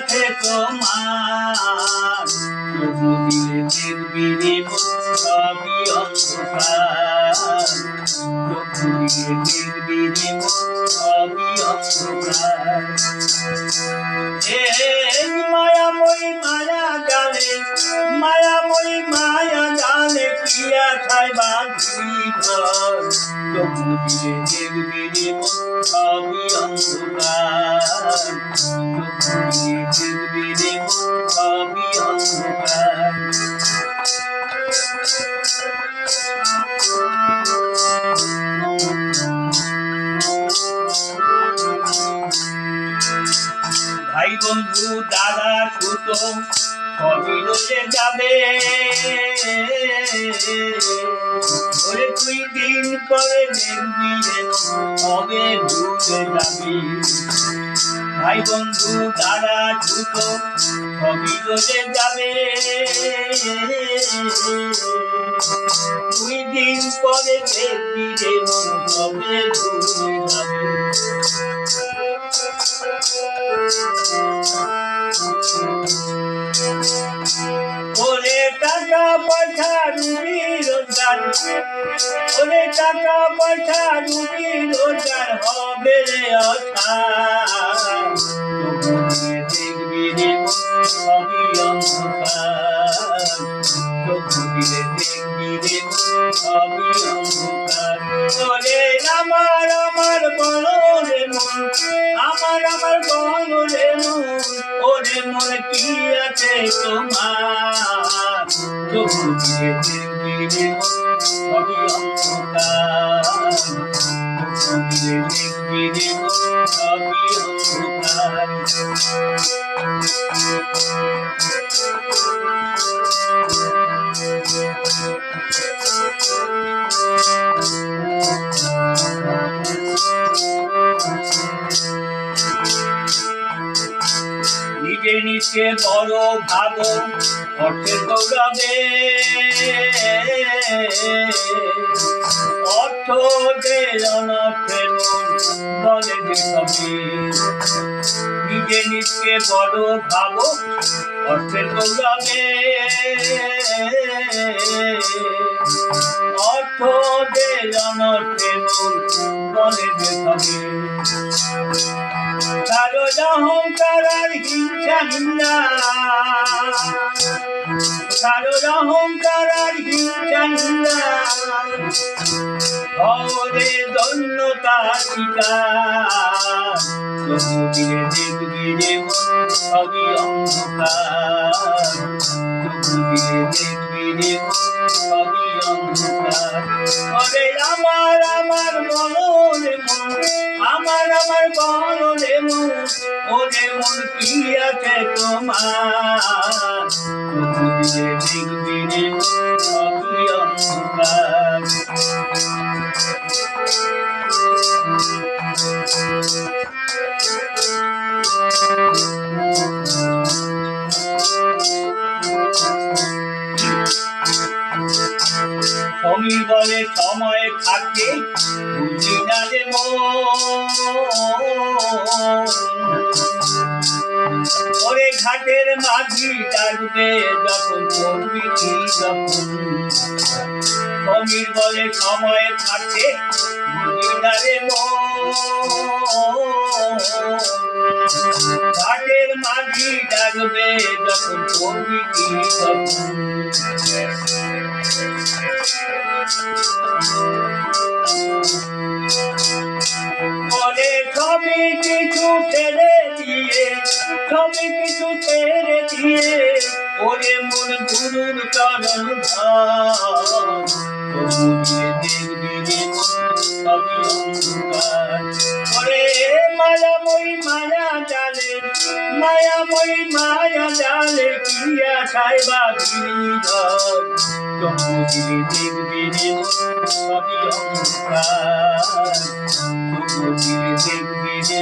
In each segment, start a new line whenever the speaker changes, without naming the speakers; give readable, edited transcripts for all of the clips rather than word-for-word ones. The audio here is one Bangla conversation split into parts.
আছে তোমার তবু দিলে দেখবি রে সবই অন্ধকার তবু দিলে দেখবি রে সবই অন্ধকার মায়াময়ী মায়া জানে মায়াময়ী মায়া জানে কি আশায় বাঁধি ঘর তবু দিলে দেখবি রে সবই অন্ধকার তবু দিলে দেখবি রে সবই অন্ধকার ভাই বন্ধু দাদা সুত সবই রয়ে যাবে ওরে তুই দিন পরে দেখবি হবে ভুলে যাবি ভাই বন্ধু দাদা সুত সবই রয়ে যাবে তুই দিন পরে দেখবি রে হবে ভুলে যাবে ওরে টাকা পয়সা রুজি রোজগার ওরে টাকা পয়সা রুজি রোজগার হবে রে অসার দেখবি রে সবই অন্ধকার তবু দিলে দেখবি রে সবই অন্ধকার ওরে আমার বলো রে মন আমার বলো রে মন ওরে মন কি আছে তোমার তবু দিলে দেখবি রে সবই অন্ধকার তবু দিলে দেখবি রে সবই অন্ধকার নিজে নিজে বড় ভাবো অর্থের দৌড়াবে অর্থ দেয় অনর্থের মন বলে যে সবই নিজে নিজে বড় ভাবো অর্থের দৌড়াবে অর্থ দেয় অনর্থের মন বলে যে সবই কারো অহংকার আর হিংসা নিন্দা কারো অহংকার আর হিংসা নিন্দা ওরে ধন্যতা শিকার তবু দিলে দেখবি রে সবই অন্ধকার তবু দিলে দেখবি রে সবই অন্ধকার ওরে আমার বলো রে মন আমার বলো রে মন ওরে মন কি আছে তোমার তবু দিলে দেখবি রে সবই অন্ধকার সমীর বলে সময় থাকে বুঝি না রে ওরে ঘাটের মাঝি ডাকবে যখন করবি কি যখন সমীর বলে সময় থাকে বুঝি না রে ঘাটের মাঝি ডাকবে যখন করবি কি যখন ওরে সবই কিছু ছেড়ে দিয়ে ওরে মন গুরুর চরণ তবু দিয়ে দেখবি রে সবই অন্ধকার ওরে মায়াময়ী মায়া জালে কি আশায় বাঁধি ঘর তবু দিয়ে দেখবি রে সবই অন্ধকার তবু দিয়ে দেখবি রে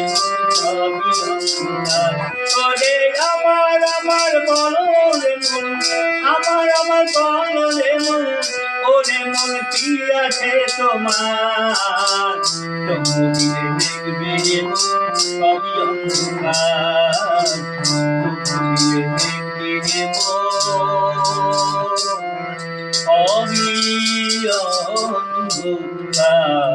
সবই অন্ধকার ওরে আমার বলো রে মন আমার বলো রে মন ওরে মন কি আছে তোমার তবু দিলে দেখবি রে সবই অন্ধকার ঘুরিয়ে দেখবি রে মন, আমি অন্ধকার